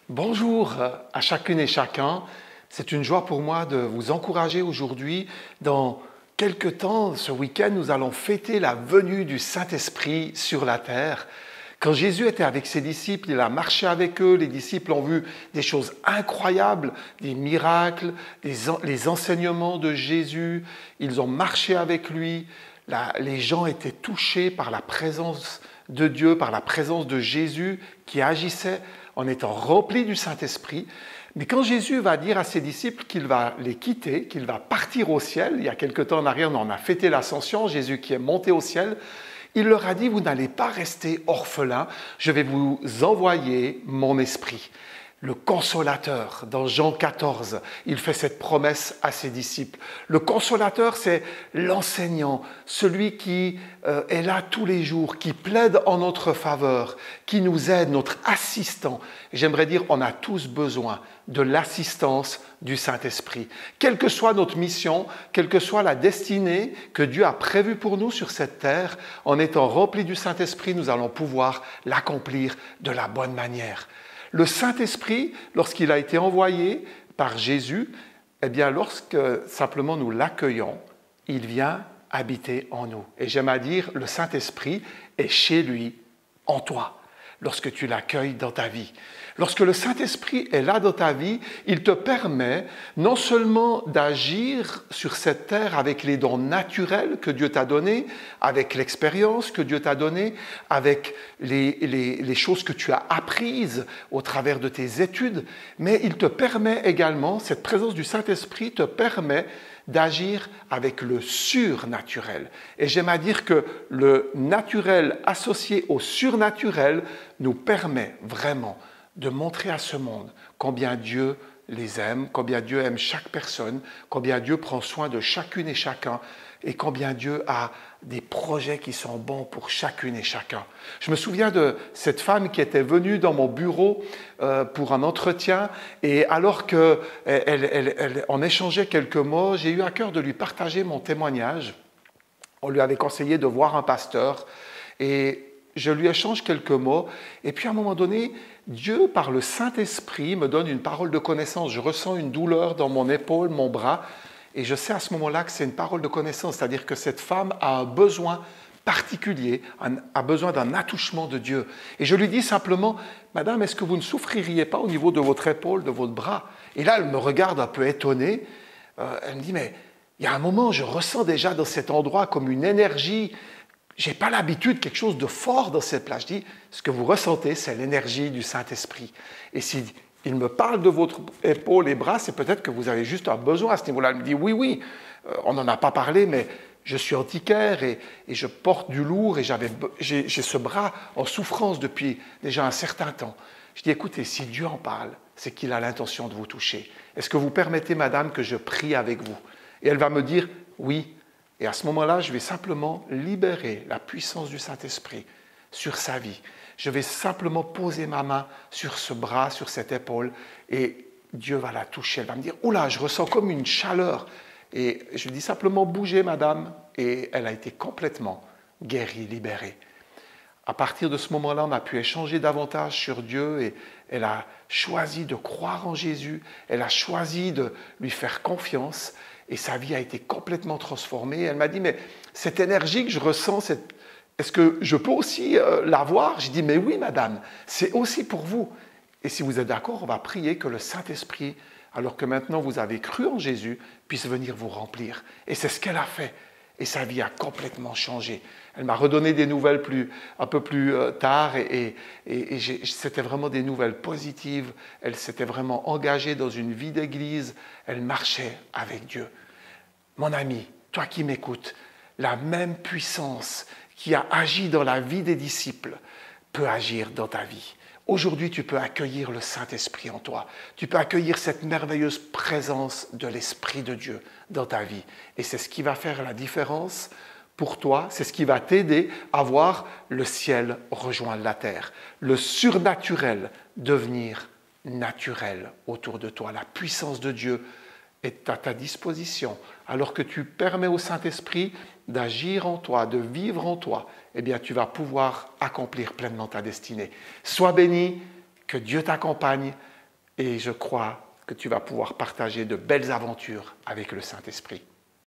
Bonjour à chacune et chacun. C'est une joie pour moi de vous encourager aujourd'hui. Dans quelques temps, ce week-end, nous allons fêter la venue du Saint-Esprit sur la terre. Quand Jésus était avec ses disciples, il a marché avec eux. Les disciples ont vu des choses incroyables, des miracles, les enseignements de Jésus. Ils ont marché avec lui. Les gens étaient touchés par la présence de Dieu, par la présence de Jésus qui agissait en étant rempli du Saint-Esprit. Mais quand Jésus va dire à ses disciples qu'il va les quitter, qu'il va partir au ciel, il y a quelque temps en arrière, on a fêté l'Ascension, Jésus qui est monté au ciel, il leur a dit, vous n'allez pas rester orphelins, je vais vous envoyer mon esprit. Le consolateur, dans Jean 14, il fait cette promesse à ses disciples. Le consolateur, c'est l'enseignant, celui qui est là tous les jours, qui plaide en notre faveur, qui nous aide, notre assistant. J'aimerais dire, on a tous besoin de l'assistance du Saint-Esprit. Quelle que soit notre mission, quelle que soit la destinée que Dieu a prévue pour nous sur cette terre, en étant remplis du Saint-Esprit, nous allons pouvoir l'accomplir de la bonne manière. Le Saint-Esprit, lorsqu'il a été envoyé par Jésus, eh bien, lorsque simplement nous l'accueillons, il vient habiter en nous. Et j'aime à dire, le Saint-Esprit est chez lui, en toi, lorsque tu l'accueilles dans ta vie. Lorsque le Saint-Esprit est là dans ta vie, il te permet non seulement d'agir sur cette terre avec les dons naturels que Dieu t'a donnés, avec l'expérience que Dieu t'a donnée, avec les choses que tu as apprises au travers de tes études, mais il te permet également, cette présence du Saint-Esprit te permet d'agir avec le surnaturel. Et j'aime à dire que le naturel associé au surnaturel nous permet vraiment de montrer à ce monde combien Dieu les aime, combien Dieu aime chaque personne, combien Dieu prend soin de chacune et chacun et combien Dieu a des projets qui sont bons pour chacune et chacun. Je me souviens de cette femme qui était venue dans mon bureau pour un entretien et alors qu'on échangeait quelques mots, j'ai eu à cœur de lui partager mon témoignage. On lui avait conseillé de voir un pasteur et je lui échange quelques mots et puis à un moment donné, Dieu, par le Saint-Esprit, me donne une parole de connaissance. Je ressens une douleur dans mon épaule, mon bras, et je sais à ce moment-là que c'est une parole de connaissance, c'est-à-dire que cette femme a un besoin particulier, a besoin d'un attouchement de Dieu. Et je lui dis simplement, « Madame, est-ce que vous ne souffririez pas au niveau de votre épaule, de votre bras ?» Et là, elle me regarde un peu étonnée. Elle me dit, « Mais il y a un moment, je ressens déjà dans cet endroit comme une énergie. Je n'ai pas l'habitude, quelque chose de fort dans cette place. » Je dis, ce que vous ressentez, c'est l'énergie du Saint-Esprit. Et s'il me parle de votre épaule et bras, c'est peut-être que vous avez juste un besoin à ce niveau-là. Elle me dit, oui, on n'en a pas parlé, mais je suis antiquaire et je porte du lourd et j'ai ce bras en souffrance depuis déjà un certain temps. Je dis, écoutez, si Dieu en parle, c'est qu'il a l'intention de vous toucher. Est-ce que vous permettez, madame, que je prie avec vous? Et elle va me dire, oui. Et à ce moment-là, je vais simplement libérer la puissance du Saint-Esprit sur sa vie. Je vais simplement poser ma main sur ce bras, sur cette épaule, et Dieu va la toucher. Elle va me dire, « Oula, je ressens comme une chaleur. » Et je lui dis simplement, « Bougez, madame. » Et elle a été complètement guérie, libérée. À partir de ce moment-là, on a pu échanger davantage sur Dieu et elle a choisi de croire en Jésus. Elle a choisi de lui faire confiance. Et sa vie a été complètement transformée. Elle m'a dit, mais cette énergie que je ressens, est-ce que je peux aussi l'avoir? J'ai dit, mais oui, madame, c'est aussi pour vous. Et si vous êtes d'accord, on va prier que le Saint-Esprit, alors que maintenant vous avez cru en Jésus, puisse venir vous remplir. Et c'est ce qu'elle a fait. Et sa vie a complètement changé. Elle m'a redonné des nouvelles un peu plus tard et c'était vraiment des nouvelles positives. Elle s'était vraiment engagée dans une vie d'église. Elle marchait avec Dieu. Mon ami, toi qui m'écoutes, la même puissance qui a agi dans la vie des disciples peut agir dans ta vie. Aujourd'hui, tu peux accueillir le Saint-Esprit en toi. Tu peux accueillir cette merveilleuse présence de l'Esprit de Dieu dans ta vie. Et c'est ce qui va faire la différence pour toi. C'est ce qui va t'aider à voir le ciel rejoindre la terre. Le surnaturel devenir naturel autour de toi. La puissance de Dieu est à ta disposition. Alors que tu permets au Saint-Esprit d'agir en toi, de vivre en toi, eh bien, tu vas pouvoir accomplir pleinement ta destinée. Sois béni, que Dieu t'accompagne. et je crois que tu vas pouvoir partager de belles aventures avec le Saint-Esprit.